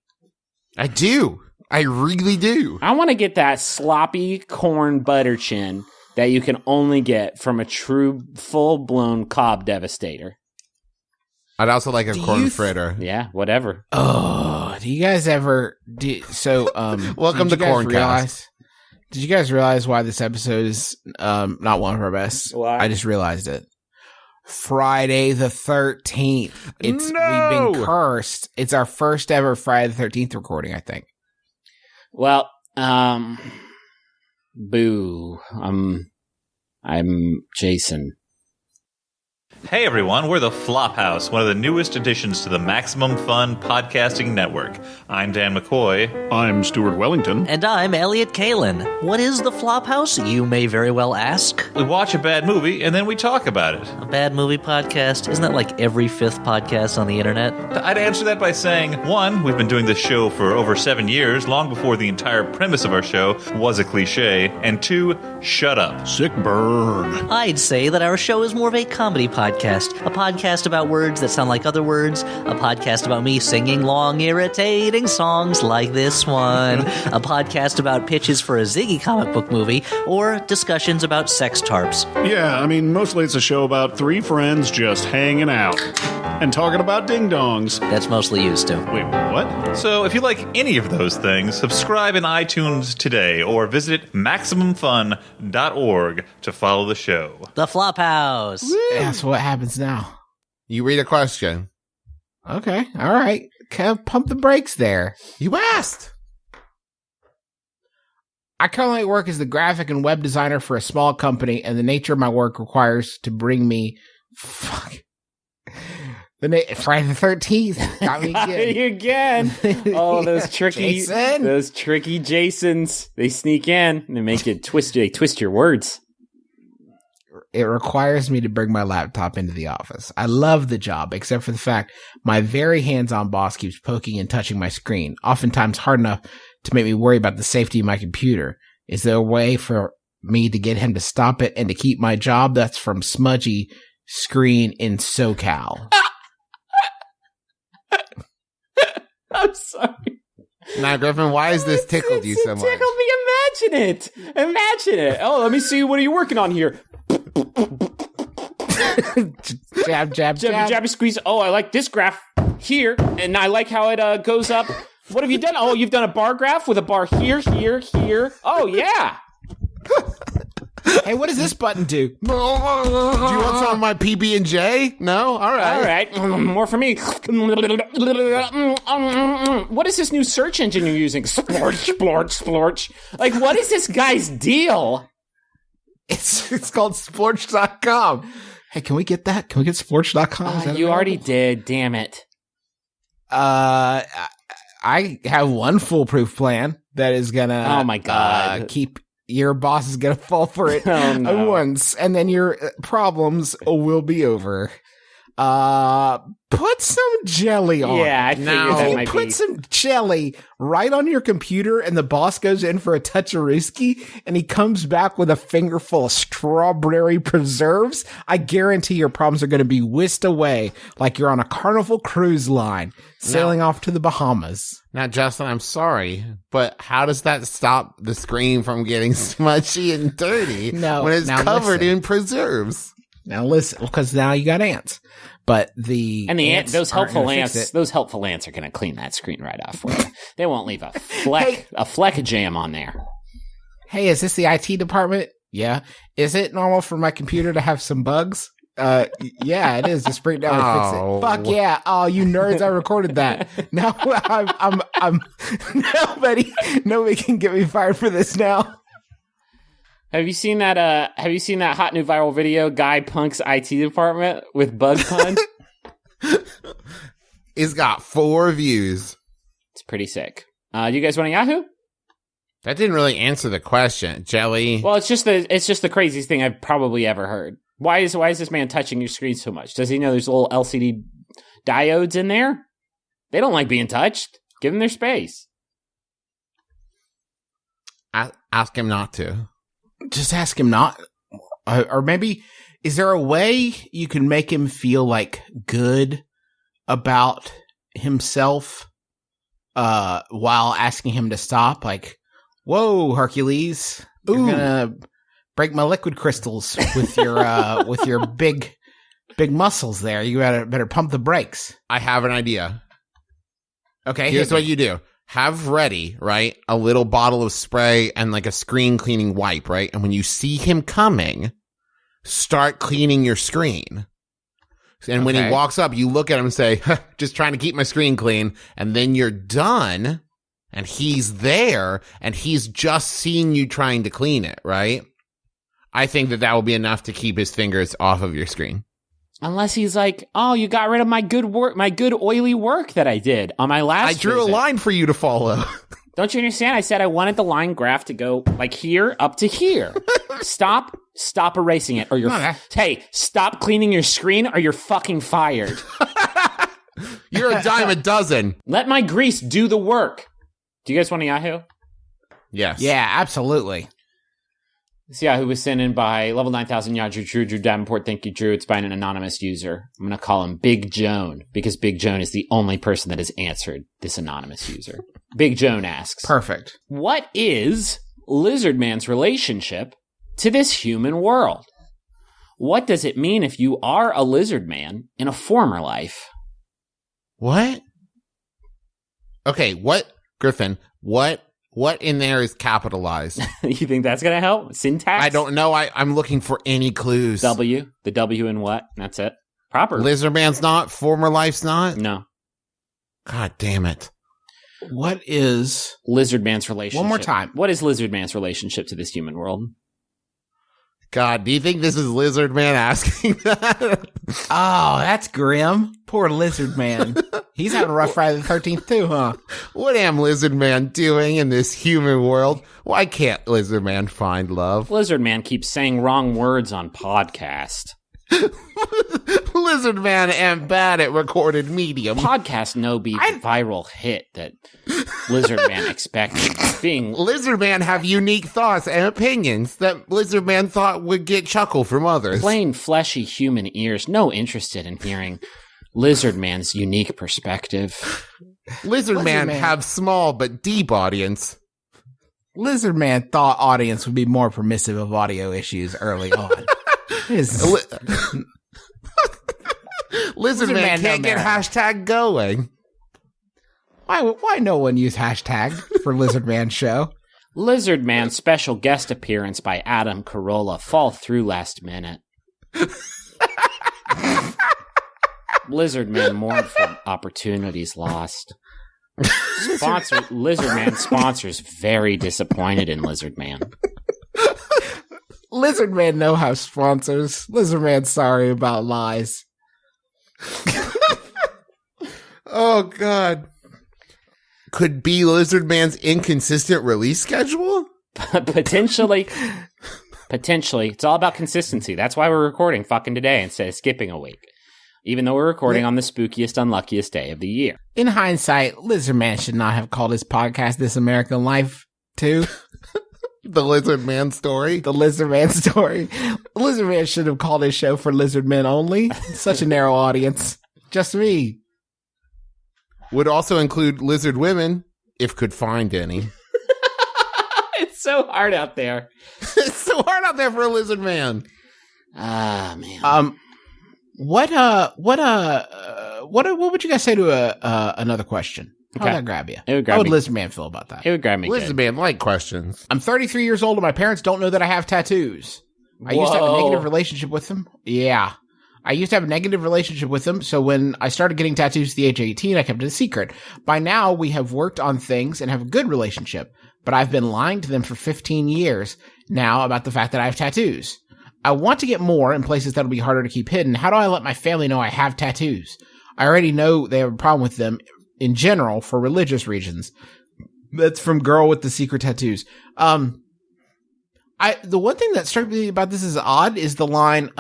I do. I really do. I want to get that sloppy corn butter chin that you can only get from a true full-blown cob devastator. I'd also like a corn fritter. Yeah, whatever. Oh, do you guys ever Welcome to Corncast. Did you guys realize why this episode is not one of our best? Why? I just realized it. Friday the 13th. We've been cursed. It's our first ever Friday the 13th recording, I think. Well, boo. I'm Jason. Hey everyone, we're the Flophouse, one of the newest additions to the Maximum Fun podcasting network. I'm Dan McCoy. I'm Stuart Wellington. And I'm Elliot Kalin. What is the Flophouse, you may very well ask? We watch a bad movie and then we talk about it. A bad movie podcast? Isn't that like every fifth podcast on the internet? I'd answer that by saying, 1, we've been doing this show for over 7 years, long before the entire premise of our show was a cliche, and 2, shut up. Sick burn. I'd say that our show is more of a comedy podcast. A podcast about words that sound like other words. A podcast about me singing long, irritating songs like this one. A podcast about pitches for a Ziggy comic book movie. Or discussions about sex tarps. Yeah, I mean, mostly it's a show about 3 friends just hanging out. And talking about ding-dongs. That's mostly used to. Wait, what? So if you like any of those things, subscribe in iTunes today or visit MaximumFun.org to follow the show. The Flophouse. That's what happens now. You read a question. Okay, all right. Pump the brakes there. You asked. I currently work as the graphic and web designer for a small company, and the nature of my work requires to bring me... Friday the 13th. Got me again. Oh, those tricky Jasons. They sneak in and they make it twist. They twist your words. It requires me to bring my laptop into the office. I love the job, except for the fact my very hands-on boss keeps poking and touching my screen, oftentimes hard enough to make me worry about the safety of my computer. Is there a way for me to get him to stop it and to keep my job? That's from Smudgy Screen in SoCal. I'm sorry. Now, Griffin, why has this tickled you so much? Tickled me. Imagine it. Oh, let me see. What are you working on here? Jab, Jabby squeeze. Oh, I like this graph here, and I like how it goes up. What have you done? Oh, you've done a bar graph with a bar here. Oh, yeah. Hey, what does this button do? Do you want some of my PB&J? No? All right. More for me. What is this new search engine you're using? Splorch. Like, what is this guy's deal? It's called Splorch.com. Hey, can we get that? Can we get Splorch.com? You already did. Damn it. I have one foolproof plan that is gonna. Oh my god! Keep your boss is gonna fall for it once, and then your problems will be over. Put some jelly on. Yeah, I figured that might put some jelly right on your computer, and the boss goes in for a touch-a-risky, and he comes back with a finger full of strawberry preserves. I guarantee your problems are going to be whisked away like you're on a Carnival cruise line sailing off to the Bahamas. Now, Justin, I'm sorry, but how does that stop the screen from getting smudgy and dirty when it's covered in preserves? Now listen, because now you got ants. But those helpful ants are going to clean that screen right off for you. They won't leave a fleck of jam on there. Hey, is this the IT department? Yeah. Is it normal for my computer to have some bugs? Yeah, it is. Just bring it down and fix it. Fuck yeah! Oh, you nerds! I recorded that. Now I'm nobody can get me fired for this now. Have you seen that? Have you seen that hot new viral video? Guy punks IT department with bug pun. It's got 4 views. It's pretty sick. Do you guys want a Yahoo? That didn't really answer the question. Jelly. Well, it's just the craziest thing I've probably ever heard. Why is this man touching your screen so much? Does he know there's little LCD diodes in there? They don't like being touched. Give them their space. Ask him not to. Just ask him not. Or maybe, is there a way you can make him feel like good about himself while asking him to stop? Like, whoa, Hercules, you're gonna break my liquid crystals with your big big muscles there. You better pump the brakes. I have an idea. Okay. Here's what you do. Have ready, right? A little bottle of spray and like a screen cleaning wipe, right? And when you see him coming, start cleaning your screen. And when he walks up, you look at him and say, just trying to keep my screen clean. And then you're done and he's there and he's just seeing you trying to clean it, right? I think that will be enough to keep his fingers off of your screen. Unless he's like, oh, you got rid of my good work, my good oily work that I did on my last I drew visit. a line for you to follow. Don't you understand? I said I wanted the line graph to go like here up to here. Stop erasing it or you're, hey, stop cleaning your screen or you're fucking fired. You're a dime a dozen. Let my grease do the work. Do you guys want a Yahoo? Yes. Yeah, absolutely. This Yahoo was sent in by level 9000 Yahoo Drew Davenport. Thank you, Drew. It's by an anonymous user. I'm going to call him Big Joan because Big Joan is the only person that has answered this anonymous user. Big Joan asks, Perfect. what is Lizardman's relationship to this human world? What does it mean if you are a Lizardman in a former life? What? Okay, Griffin, what in there is capitalized? You think that's going to help? Syntax? I don't know. I'm looking for any clues. The W in what? That's it. Proper. Lizardman's not? Former life's not? No. God damn it. What is Lizardman's relationship? One more time. What is Lizardman's relationship to this human world? God, do you think this is Lizardman asking that? Oh, that's grim. Poor Lizardman. He's having a rough Friday the 13th too, huh? What am Lizardman doing in this human world? Why can't Lizardman find love? Lizardman keeps saying wrong words on podcast. Lizardman ain't bad at recorded medium. Podcast no be the viral hit that Lizardman expected. Being Lizardman have unique thoughts and opinions that Lizardman thought would get chuckle from others. plain fleshy human ears, no interested in hearing Lizardman's unique perspective. Lizardman have small but deep audience. Lizardman thought audience would be more permissive of audio issues early on. Lizardman can't get hashtag going. Why no one use hashtag for Lizardman show? Lizardman special guest appearance by Adam Carolla fall through last minute. Lizardman mourned for opportunities lost. Lizardman sponsors very disappointed in Lizardman. Lizardman no house sponsors. Lizardman sorry about lies. Oh, God. Could be Lizardman's inconsistent release schedule? Potentially. It's all about consistency. That's why we're recording fucking today instead of skipping a week. Even though we're recording on the spookiest, unluckiest day of the year. In hindsight, Lizardman should not have called his podcast This American Life 2. The Lizardman story? The Lizardman story. Lizardman should have called his show for Lizardmen only. Such a narrow audience. Just me. Would also include lizard women, if could find any. It's so hard out there. It's so hard out there for a lizard man. Ah, man. What would you guys say to another question? How would that grab you? It would grab How would me. Lizardman feel about that? It would grab me. Lizard man like questions. I'm 33 years old and my parents don't know that I have tattoos. I used to have a negative relationship with them. Yeah. I used to have a negative relationship with them, so when I started getting tattoos at the age of 18, I kept it a secret. By now, we have worked on things and have a good relationship, but I've been lying to them for 15 years now about the fact that I have tattoos. I want to get more in places that'll be harder to keep hidden. How do I let my family know I have tattoos? I already know they have a problem with them in general for religious reasons. That's from Girl with the Secret Tattoos. The one thing that struck me about this as odd is the line,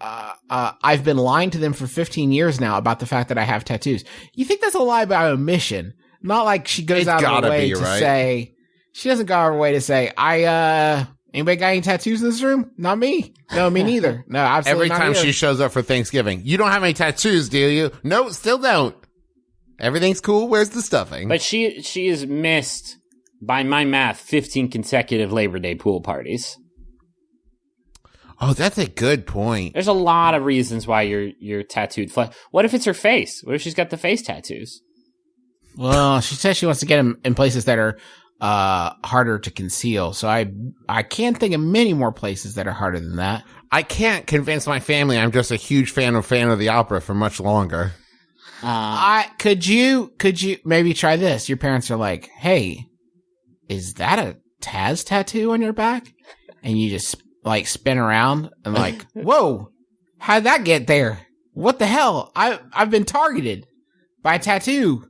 I've been lying to them for 15 years now about the fact that I have tattoos. You think that's a lie by omission? Not like she goes out of her way to say, she doesn't go out of her way to say, anybody got any tattoos in this room? Not me. No, me neither. No, absolutely not. Every time she shows up for Thanksgiving, you don't have any tattoos, do you? No, still don't. Everything's cool. Where's the stuffing? But she is missed, by my math, 15 consecutive Labor Day pool parties. Oh, that's a good point. There's a lot of reasons why you're tattooed. What if it's her face? What if she's got the face tattoos? Well, she says she wants to get them in places that are harder to conceal. So I can't think of many more places that are harder than that. I can't convince my family I'm just a huge fan of the Opera for much longer. Could you maybe try this? Your parents are like, "Hey, is that a Taz tattoo on your back?" And you just like spin around and like, "Whoa, how'd that get there? What the hell? I've been targeted by a tattoo."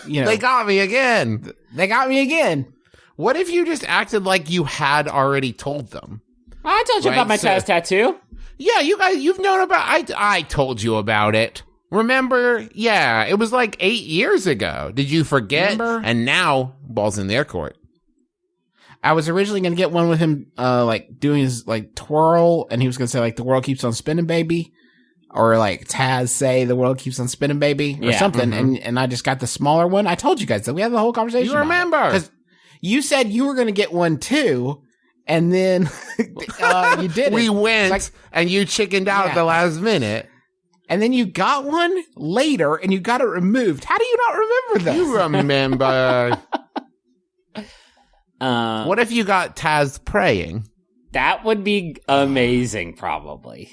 You know, They got me again. What What if you just acted like you had already told them? I told you about my Taz tattoo. Yeah, you've known about. I told you about it. Remember? Yeah, it was like 8 years ago. Did you forget? Remember? And now, ball's in their court. I was originally going to get one with him, like doing his like twirl, and he was going to say like the world keeps on spinning, baby, or like Taz say the world keeps on spinning, baby, or something. And I just got the smaller one. I told you guys that we had the whole conversation. You remember? Because you said you were going to get one too, and then you did. We went, and you chickened out at the last minute. And then you got one later, and you got it removed. How do you not remember this? You remember. What if you got Taz praying? That would be amazing, probably.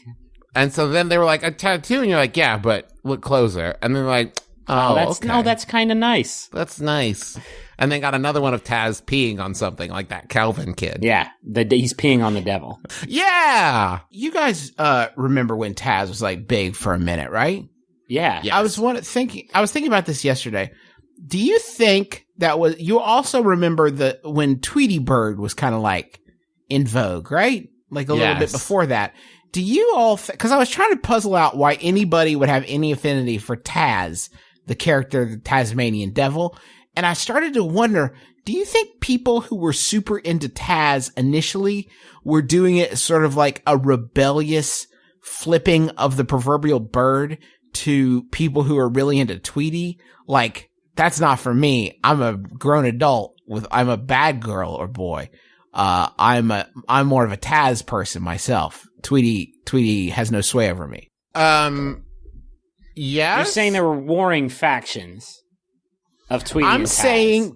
And so then they were like, a tattoo? And you're like, yeah, but look closer. And they're like, that's kind of nice. That's nice. And then got another one of Taz peeing on something like that Calvin kid. Yeah, he's peeing on the devil. Yeah! You guys remember when Taz was like big for a minute, right? Yeah. I was thinking about this yesterday. Do you think that was, you also remember when Tweety Bird was kind of like in vogue, right? Like a little bit before that. Do you all, cause I was trying to puzzle out why anybody would have any affinity for Taz, the character, the Tasmanian devil. And I started to wonder, do you think people who were super into Taz initially were doing it as sort of like a rebellious flipping of the proverbial bird to people who are really into Tweety? Like, that's not for me. I'm a grown adult I'm a bad girl or boy. I'm more of a Taz person myself. Tweety has no sway over me. Yes? You're saying there were warring factions of Tweety and Taz. I'm saying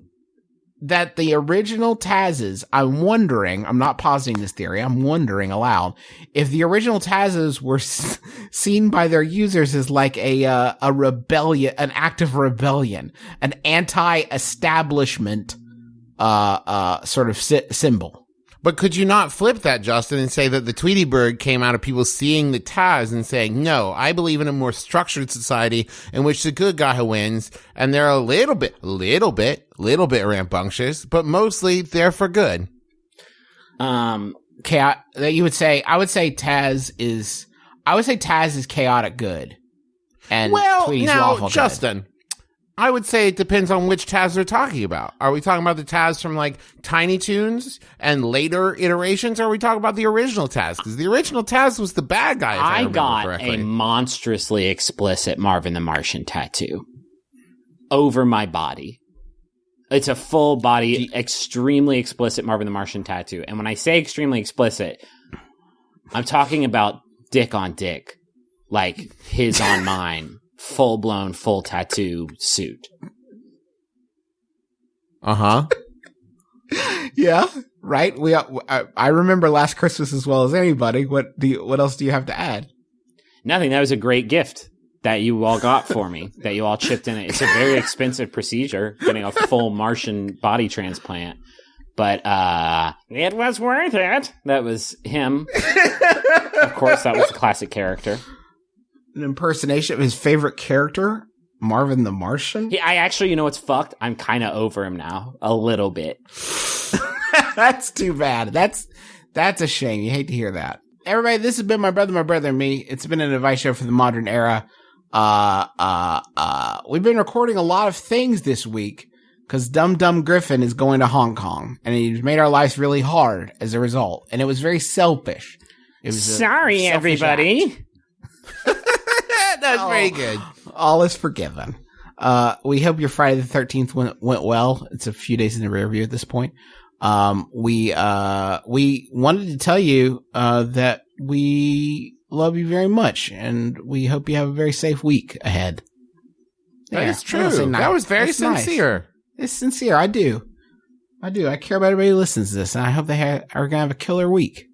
that the original Tazes, I'm not positing this theory, I'm wondering aloud, if the original Tazes were seen by their users as like a rebellion, an act of rebellion, an anti-establishment sort of symbol. But could you not flip that, Justin, and say that the Tweety Bird came out of people seeing the Taz and saying, no, I believe in a more structured society in which the good guy wins, and they're a little bit rambunctious, but mostly they're for good. Okay, I would say Taz is chaotic good. And Tweety's lawful good. Justin, I would say it depends on which Taz they're talking about. Are we talking about the Taz from like Tiny Toons and later iterations, or are we talking about the original Taz? Because the original Taz was the bad guy, if I remember got correctly. a monstrously explicit Marvin the Martian tattoo over my body. It's a full body, extremely explicit Marvin the Martian tattoo. And when I say extremely explicit, I'm talking about dick on dick, like his on mine. Full-blown, full tattoo suit. Uh-huh. Yeah, right? I remember Last Christmas as well as anybody. What else do you have to add? Nothing. That was a great gift that you all got for me, that you all chipped in. It's a very expensive procedure, getting a full Martian body transplant. But it was worth it. That was him. Of course, that was the classic character. An impersonation of his favorite character, Marvin the Martian? I actually, you know what's fucked? I'm kind of over him now. A little bit. That's too bad. That's a shame. You hate to hear that. Everybody, this has been My Brother, and Me. It's been an advice show for the modern era. We've been recording a lot of things this week because Dumb Griffin is going to Hong Kong, and he's made our lives really hard as a result. And it was very selfish. It was sorry, everybody. That's very good. All is forgiven. We hope your Friday the 13th went well. It's a few days in the rear view at this point. We wanted to tell you that we love you very much, and we hope you have a very safe week ahead. That is true. That was very sincere. Nice. It's sincere. I do. I care about everybody who listens to this, and I hope they are going to have a killer week.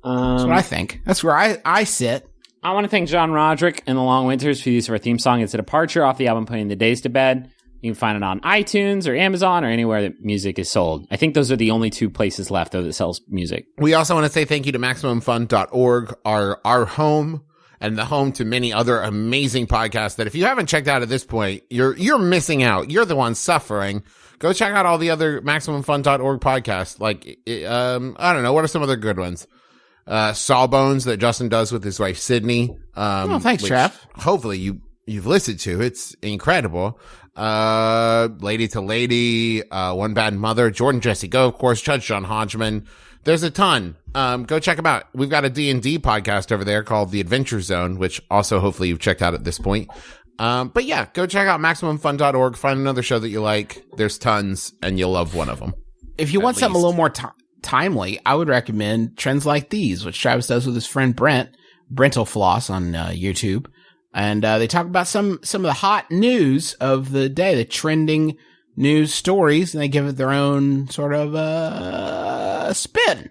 That's what I think. That's where I sit. I want to thank John Roderick and the Long Winters for the use of our theme song. It's a departure off the album Putting the Days to Bed. You can find it on iTunes or Amazon or anywhere that music is sold. I think those are the only two places left, though, that sells music. We also want to say thank you to MaximumFun.org, our home, and the home to many other amazing podcasts that if you haven't checked out at this point, you're missing out. You're the one suffering. Go check out all the other MaximumFun.org podcasts. Like, I don't know, what are some other good ones? Sawbones that Justin does with his wife, Sydney. Thanks, Trav. Hopefully you've listened to. It's incredible. Lady to Lady, One Bad Mother, Jordan Jesse Go, of course, Judge John Hodgman. There's a ton. Go check them out. We've got a D&D podcast over there called The Adventure Zone, which also hopefully you've checked out at this point. But yeah, go check out MaximumFun.org. Find another show that you like. There's tons, and you'll love one of them. If you want something a little more timely, I would recommend Trends Like These, which Travis does with his friend Brental Floss on YouTube. And they talk about some of the hot news of the day, the trending news stories, and they give it their own sort of spin.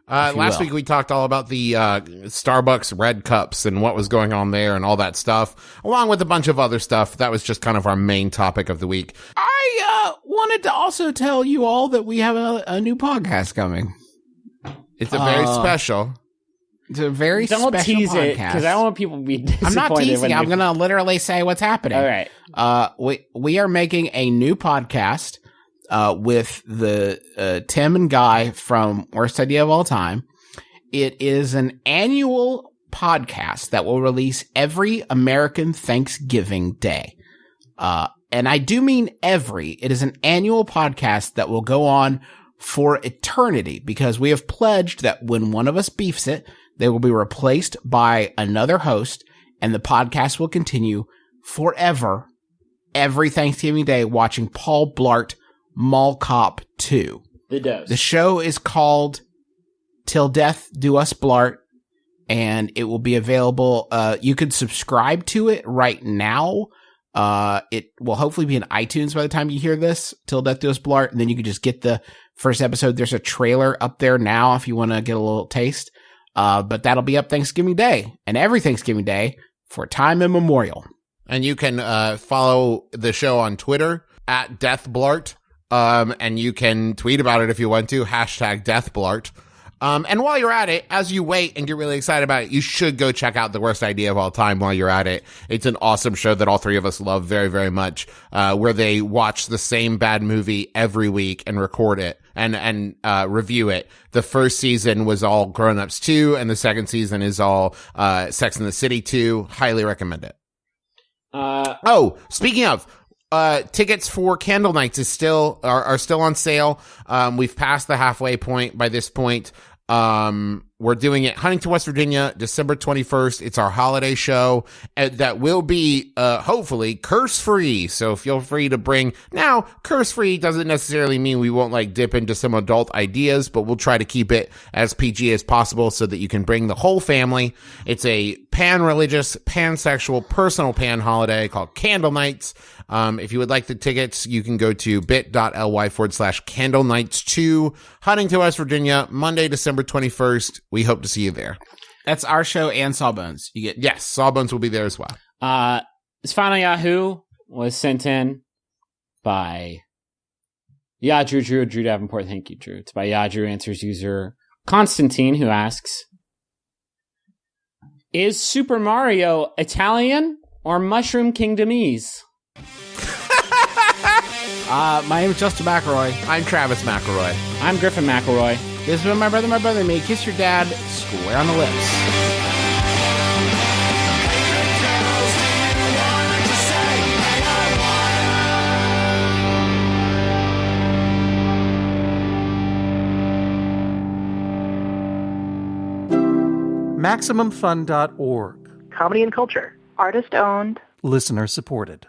Last week we talked all about the Starbucks red cups and what was going on there and all that stuff, along with a bunch of other stuff. That was just kind of our main topic of the week. I wanted to also tell you all that we have a new podcast coming. It's a very special. It's a very Don't special tease podcast. it, because I don't want people to be disappointed. I'm not teasing. I'm going to literally say what's happening. All right. We are making a new podcast with the Tim and Guy from Worst Idea of All Time. It is an annual podcast that will release every American Thanksgiving Day. And I do mean every. It is an annual podcast that will go on for eternity, because we have pledged that when one of us beefs it, they will be replaced by another host, and the podcast will continue forever, every Thanksgiving Day, watching Paul Blart Mall Cop 2. The dose. The show is called Till Death Do Us Blart, and it will be available. You could subscribe to it right now. It will hopefully be in iTunes by the time you hear this, Till Death Do Us Blart, and then you can just get the first episode. There's a trailer up there now if you want to get a little taste. But that'll be up Thanksgiving Day and every Thanksgiving Day for time immemorial. And you can follow the show on Twitter at DeathBlart. And you can tweet about it if you want to, hashtag DeathBlart. And while you're at it, as you wait and get really excited about it, you should go check out The Worst Idea of All Time while you're at it. It's an awesome show that all three of us love very, very much, where they watch the same bad movie every week and record it and review it. The first season was all Grown Ups 2, and the second season is all Sex and the City 2. Highly recommend it. Speaking of, tickets for Candle Nights are still on sale. We've passed the halfway point by this point. We're doing it Huntington, West Virginia, December 21st. It's our holiday show that will be, hopefully curse free. So feel free to bring. Now, curse free doesn't necessarily mean we won't dip into some adult ideas, but we'll try to keep it as PG as possible so that you can bring the whole family. It's a pan-religious, pansexual, personal pan holiday called Candle Nights. If you would like the tickets, you can go to bit.ly/Candle Nights 2, Huntington, West Virginia, Monday, December 21st. We hope to see you there. That's our show and Sawbones. Yes, Sawbones will be there as well. This final Yahoo was sent in by Drew Davenport. Thank you, Drew. It's by Drew Answers user Constantine, who asks, is Super Mario Italian or Mushroom Kingdomese? My name is Justin McElroy. I'm Travis McElroy. I'm Griffin McElroy. This is my brother and me. Kiss your dad square on the lips. MaximumFun.org. Comedy and culture. Artist owned. Listener supported.